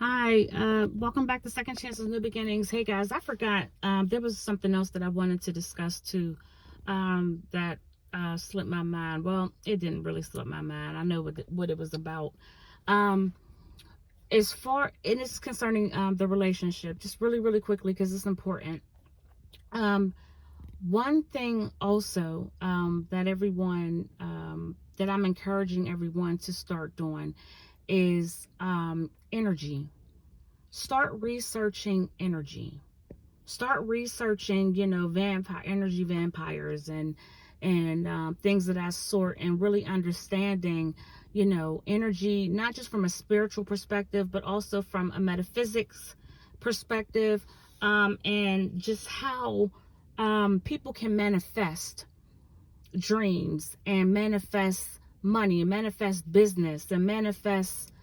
Hi, welcome back to Second Chances, New Beginnings. Hey guys, I forgot, there was something else that I wanted to discuss too, that slipped my mind. Well, it didn't really slip my mind. I know what it was about. Um, as far, and it's concerning the relationship, just really, really quickly because it's important. Um, One thing also that I'm encouraging everyone to start doing is energy. Start researching energy. Start researching, energy vampires and things of that sort, and really understanding, energy, not just from a spiritual perspective, but also from a metaphysics perspective, and just how people can manifest dreams and manifest money and manifest business and manifest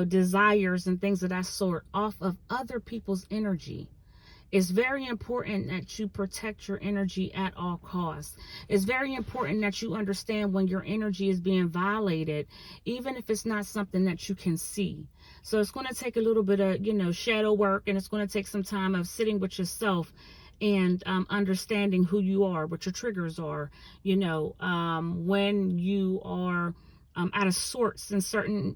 desires and things of that sort off of other people's energy. It's very important that you protect your energy at all costs. It's very important that you understand when your energy is being violated, even if it's not something that you can see. So it's going to take a little bit of, shadow work, and it's going to take some time of sitting with yourself and understanding who you are, what your triggers are, when you are out of sorts in certain,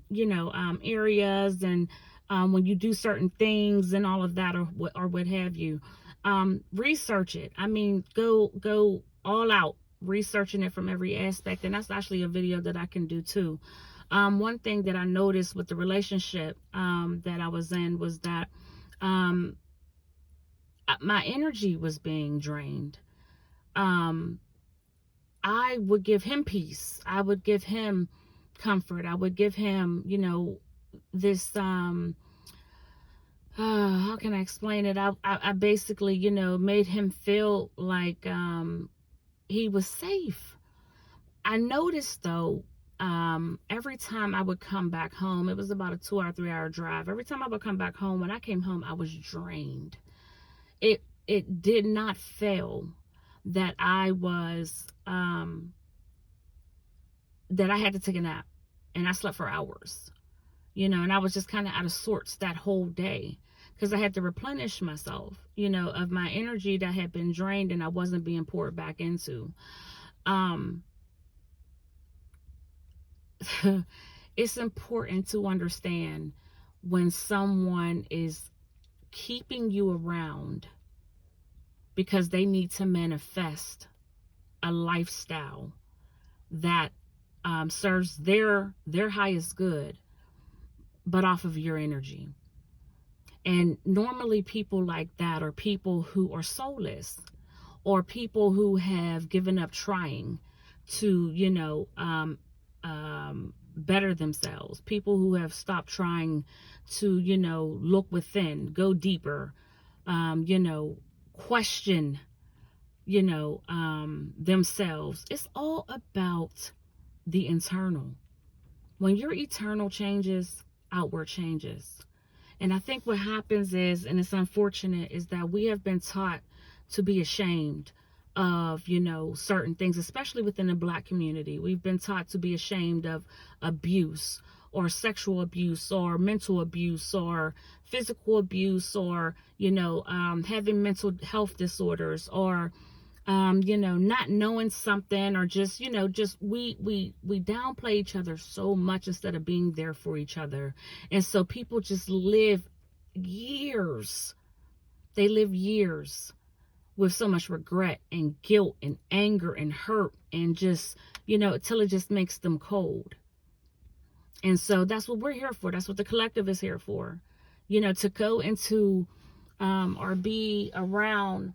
areas, and when you do certain things and all of that, or what have you. Research it. I mean, go all out researching it from every aspect, and that's actually a video that I can do too. One thing that I noticed with the relationship that I was in was that um, my energy was being drained. Um, I would give him peace. I would give him comfort. I would give him, this how can I explain it? I basically, made him feel like he was safe. I noticed though, every time I would come back home, it was about a 2 or 3 hour drive. Every time I would come back home, when I came home, I was drained. It did not fail that I was that I had to take a nap, and I slept for hours, and I was just kind of out of sorts that whole day because I had to replenish myself, of my energy that had been drained and I wasn't being poured back into. Um, it's important to understand when someone is keeping you around because they need to manifest a lifestyle that serves their highest good, but off of your energy. And normally people like that are people who are soulless, or people who have given up trying to, better themselves. People who have stopped trying to, look within, go deeper, question, themselves. It's all about the internal. When your eternal changes, outward changes. And I think what happens is, and it's unfortunate, is that we have been taught to be ashamed of, certain things, especially within the Black community. We've been taught to be ashamed of abuse, or sexual abuse, or mental abuse, or physical abuse, or, having mental health disorders, or not knowing something, or just, we downplay each other so much instead of being there for each other. And so people just live years. They live years with so much regret and guilt and anger and hurt, and just, until it just makes them cold. And so that's what we're here for. That's what the collective is here for. To go into or be around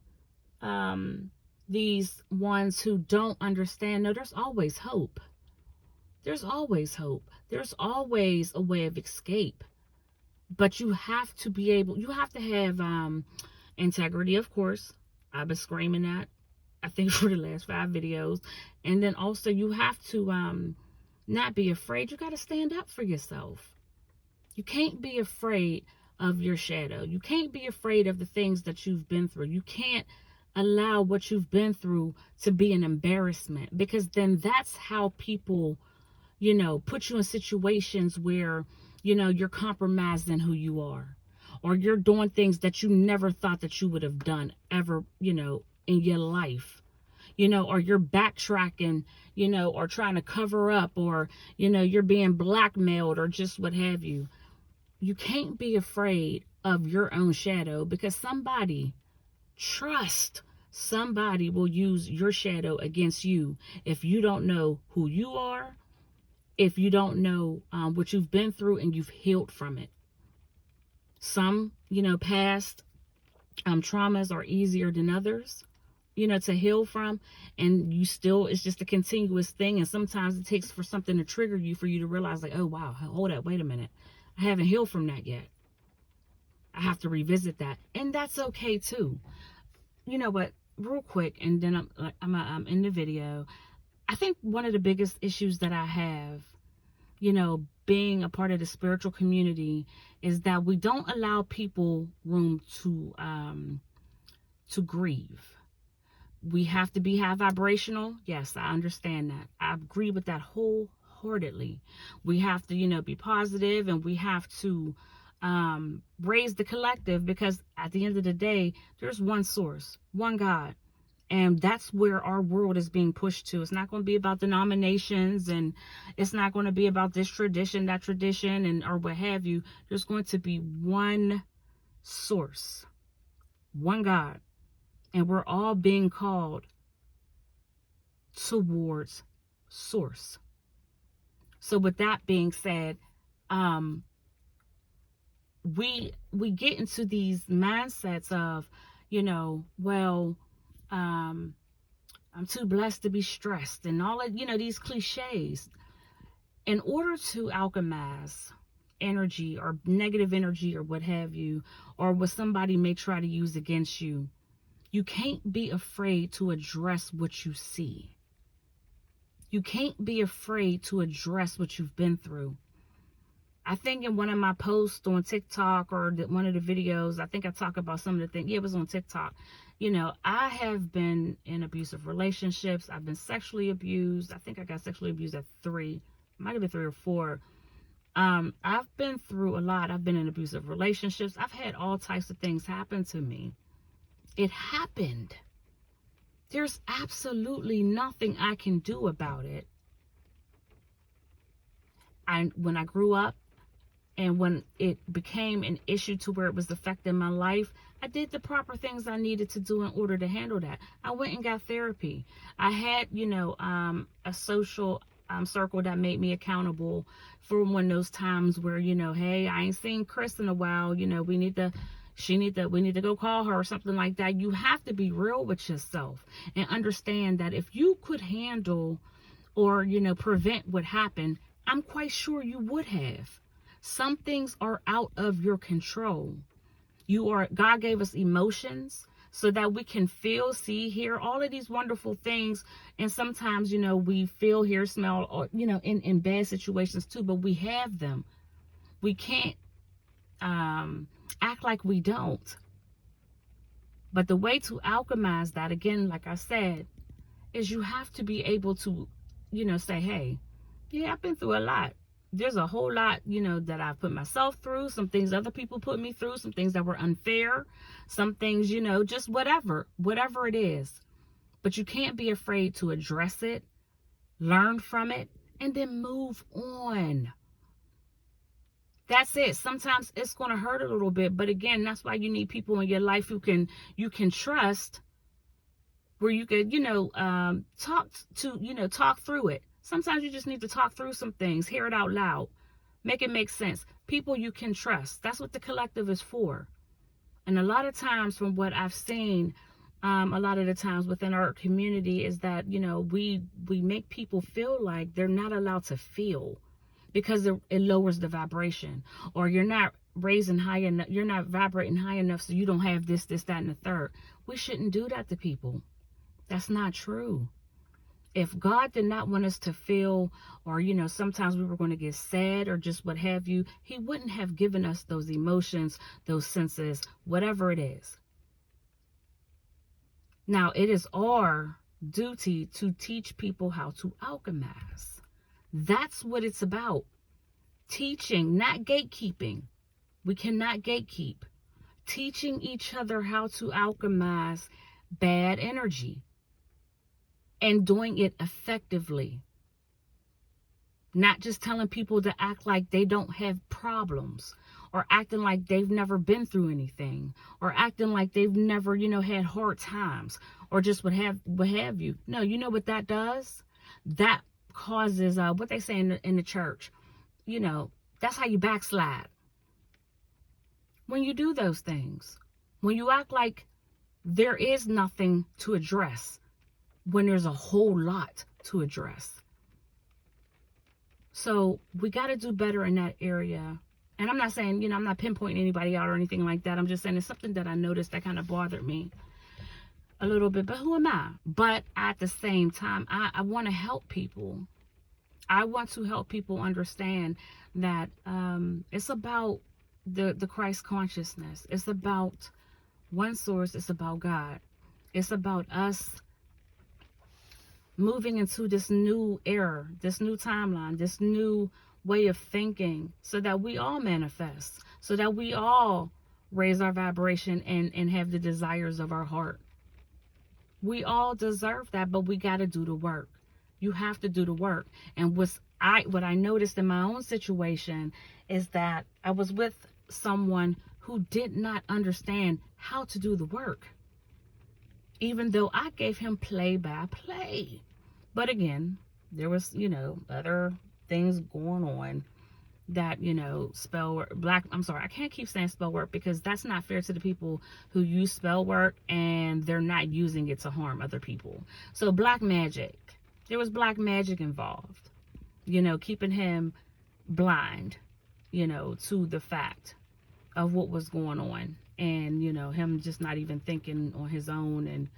these ones who don't understand. No, there's always hope. There's always hope. There's always a way of escape. But you have to be able, you have to have integrity, of course. I've been screaming that, I think, for the last 5 videos. And then also you have to not be afraid. You got to stand up for yourself. You can't be afraid of your shadow. You can't be afraid of the things that you've been through. You can't allow what you've been through to be an embarrassment, because then that's how people, put you in situations where You're compromising who you are, or you're doing things that you never thought that you would have done ever, in your life, or you're backtracking, or trying to cover up, or, you're being blackmailed or just what have you. You can't be afraid of your own shadow, because somebody will use your shadow against you if you don't know who you are, if you don't know what you've been through and you've healed from it. Some, past traumas are easier than others, to heal from, and it's just a continuous thing. And sometimes it takes for something to trigger you for you to realize, like, oh, wow, hold up, wait a minute. I haven't healed from that yet. I have to revisit that. And that's okay too. But real quick, and then I'm in the video. I think one of the biggest issues that I have, being a part of the spiritual community, is that we don't allow people room to grieve. We have to be high vibrational. Yes, I understand that. I agree with that wholeheartedly. We have to, be positive, and we have to raise the collective, because at the end of the day, there's one source, one God. And that's where our world is being pushed to. It's not going to be about denominations, and it's not going to be about this tradition, that tradition, and or what have you. There's going to be one source, one God. And we're all being called towards source. So with that being said, we get into these mindsets of, I'm too blessed to be stressed, and all of, these cliches. In order to alchemize energy or negative energy or what have you, or what somebody may try to use against you, you can't be afraid to address what you see. You can't be afraid to address what you've been through. I think in one of my posts on TikTok, or one of the videos, I think I talk about some of the things. Yeah, it was on TikTok. I have been in abusive relationships. I've been sexually abused. I think I got sexually abused at 3. Might have been 3 or 4. I've been through a lot. I've been in abusive relationships. I've had all types of things happen to me. It happened. There's absolutely nothing I can do about it. When I grew up, and when it became an issue to where it was affecting my life, I did the proper things I needed to do in order to handle that. I went and got therapy. I had, a social circle that made me accountable for one of those times where, hey, I ain't seen Chris in a while. We need to go call her or something like that. You have to be real with yourself and understand that if you could handle or, prevent what happened, I'm quite sure you would have. Some things are out of your control. God gave us emotions so that we can feel, see, hear, all of these wonderful things. And sometimes, we feel, hear, smell, or, in bad situations too, but we have them. We can't act like we don't. But the way to alchemize that, again, like I said, is you have to be able to, say, hey, yeah, I've been through a lot. There's a whole lot, that I've put myself through, some things other people put me through, some things that were unfair, some things, just whatever it is. But you can't be afraid to address it, learn from it, and then move on. That's it. Sometimes it's going to hurt a little bit, but again, that's why you need people in your life who you can trust, where you could, talk through it. Sometimes you just need to talk through some things, hear it out loud, make it make sense. People you can trust. That's what the collective is for. And a lot of times, from what I've seen, a lot of the times within our community, is that, we make people feel like they're not allowed to feel, because it lowers the vibration, or you're not raising high enough, you're not vibrating high enough, so you don't have this, that, and the third. We shouldn't do that to people. That's not true. If God did not want us to feel, or, sometimes we were going to get sad or just what have you, he wouldn't have given us those emotions, those senses, whatever it is. Now, it is our duty to teach people how to alchemize. That's what it's about. Teaching, not gatekeeping. We cannot gatekeep. Teaching each other how to alchemize bad energy and doing it effectively. Not just telling people to act like they don't have problems, or acting like they've never been through anything, or acting like they've never, had hard times, or just what have you. No, you know what that does? That causes what they say in the church. That's how you backslide. When you do those things, when you act like there is nothing to address, when there's a whole lot to address. So we got to do better in that area. And I'm not saying, I'm not pinpointing anybody out or anything like that. I'm just saying it's something that I noticed that kind of bothered me a little bit. But who am I? But at the same time, I want to help people. I want to help people understand that it's about the Christ consciousness. It's about one source. It's about God. It's about us moving into this new era, this new timeline, this new way of thinking, so that we all manifest, so that we all raise our vibration and have the desires of our heart. We all deserve that, but we got to do the work. You have to do the work. And what I noticed in my own situation is that I was with someone who did not understand how to do the work, even though I gave him play by play. But again, there was, other things going on that, spell work, I can't keep saying spell work, because that's not fair to the people who use spell work and they're not using it to harm other people. So black magic, there was black magic involved, keeping him blind, to the fact of what was going on, and, him just not even thinking on his own. And,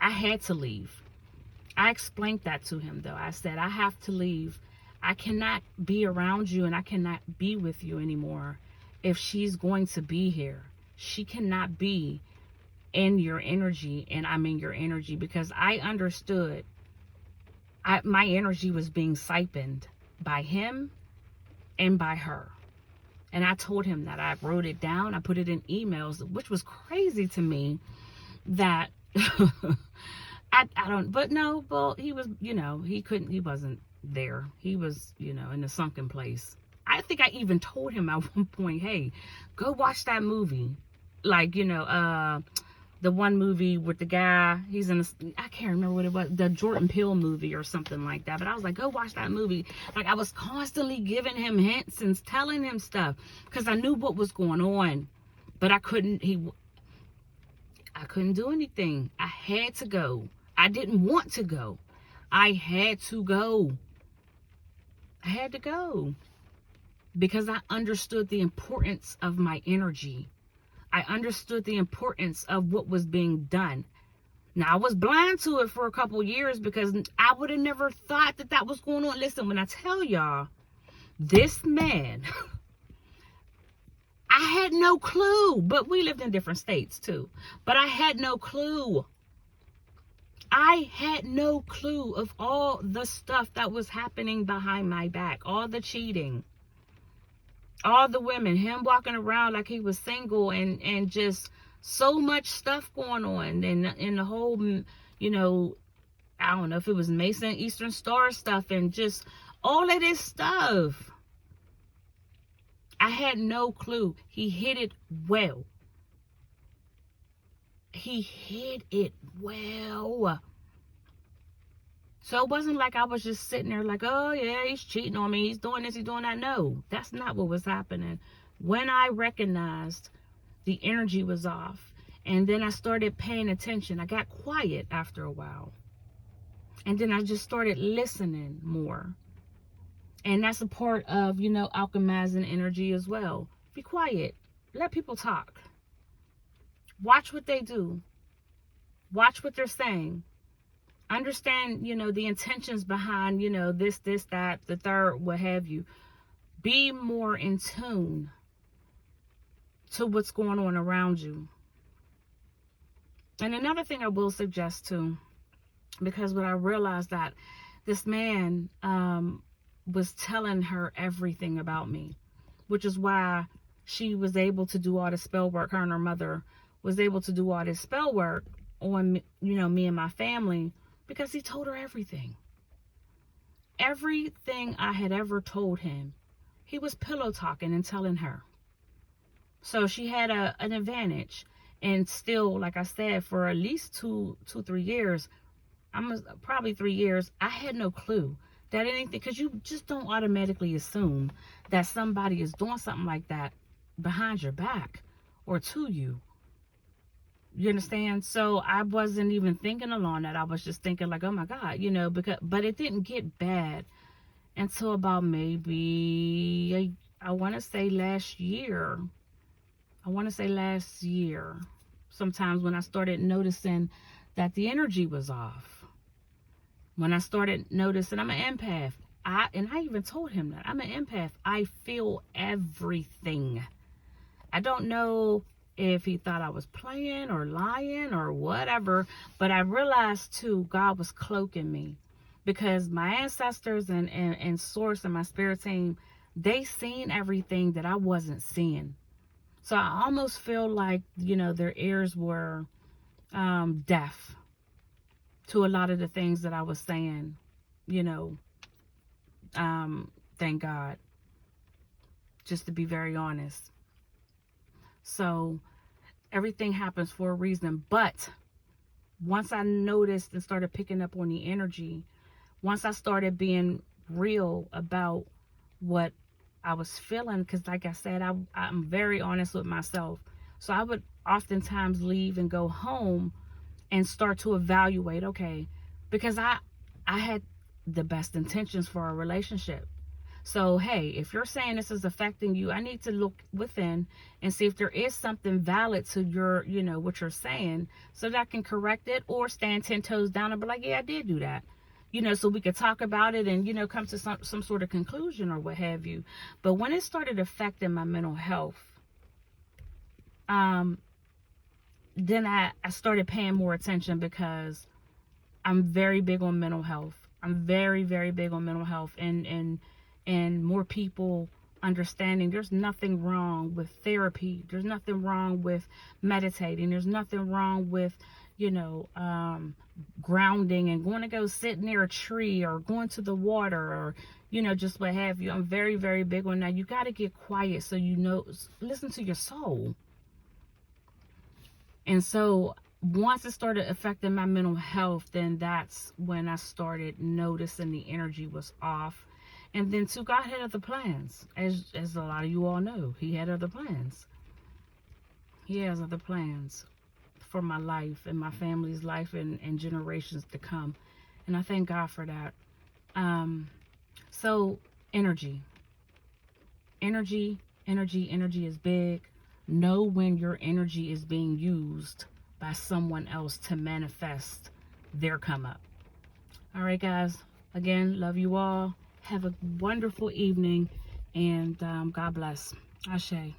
I had to leave. I explained that to him, though. I said, I have to leave. I cannot be around you, and I cannot be with you anymore if she's going to be here. She cannot be in your energy, and I'm in your energy, because I understood my energy was being siphoned by him and by her. And I told him that. I wrote it down. I put it in emails, which was crazy to me that I don't, but no, well, he was, he wasn't there. He was, in a sunken place. I think I even told him at one point, hey, go watch that movie. Like, the one movie with the guy, he's in I can't remember what it was, the Jordan Peele movie or something like that. But I was like, go watch that movie. Like, I was constantly giving him hints and telling him stuff, because I knew what was going on, but I couldn't do anything. I had to go. I didn't want to go. I had to go. I had to go, because I understood the importance of my energy. I understood the importance of what was being done. Now, I was blind to it for a couple years, because I would have never thought that was going on. Listen, when I tell y'all, this man, I had no clue, but we lived in different states too. But I had no clue. I had no clue of all the stuff that was happening behind my back, all the cheating, all the women, him walking around like he was single, and just so much stuff going on, and in the whole, I don't know if it was Mason Eastern Star stuff, and just all of this stuff. I had no clue. He hid it well. He hid it well. So it wasn't like I was just sitting there like, oh yeah, he's cheating on me, he's doing this, he's doing that. No, that's not what was happening. When I recognized the energy was off, and then I started paying attention, I got quiet after a while. And then I just started listening more. And that's a part of, alchemizing energy as well. Be quiet. Let people talk. Watch what they do. Watch what they're saying. Understand, the intentions behind, this, that, the third, what have you. Be more in tune to what's going on around you. And another thing I will suggest too, because when I realized that this man, was telling her everything about me, which is why she was able to do all the spell work. Her and her mother was able to do all this spell work on, me and my family, because he told her everything. Everything I had ever told him, he was pillow talking and telling her. So she had an advantage. And still, like I said, for at least 3 years, probably 3 years, I had no clue that anything, because you just don't automatically assume that somebody is doing something like that behind your back or to you. You understand? So I wasn't even thinking along that. I was just thinking like, oh my God, but it didn't get bad until about maybe, I want to say last year. Sometimes when I started noticing that the energy was off. When I started noticing, I'm an empath. I even told him that I'm an empath. I feel everything. I don't know if he thought I was playing or lying or whatever, but I realized too, God was cloaking me, because my ancestors and source and my spirit team, they seen everything that I wasn't seeing. So I almost feel like, their ears were deaf to a lot of the things that I was saying, thank God, just to be very honest. So everything happens for a reason. But once I noticed and started picking up on the energy, once I started being real about what I was feeling, because like I said, I'm very honest with myself. So I would oftentimes leave and go home and start to evaluate, okay, because I had the best intentions for our relationship. So, hey, if you're saying this is affecting you, I need to look within and see if there is something valid to your, what you're saying, so that I can correct it or stand 10 toes down and be like, yeah, I did do that. So we could talk about it and, come to some sort of conclusion or what have you. But when it started affecting my mental health, then I started paying more attention, because I'm very big on mental health. I'm very, very big on mental health, and more people understanding there's nothing wrong with therapy. There's nothing wrong with meditating. There's nothing wrong with, grounding and going to go sit near a tree or going to the water or, just what have you. I'm very, very big on that. You got to get quiet so listen to your soul. And so once it started affecting my mental health, then that's when I started noticing the energy was off. And then too, God had other plans. As a lot of you all know, he had other plans. He has other plans for my life and my family's life and generations to come. And I thank God for that. So energy is big. Know when your energy is being used by someone else to manifest their come up. All right, guys. Again, love you all. Have a wonderful evening, and God bless. Ashe.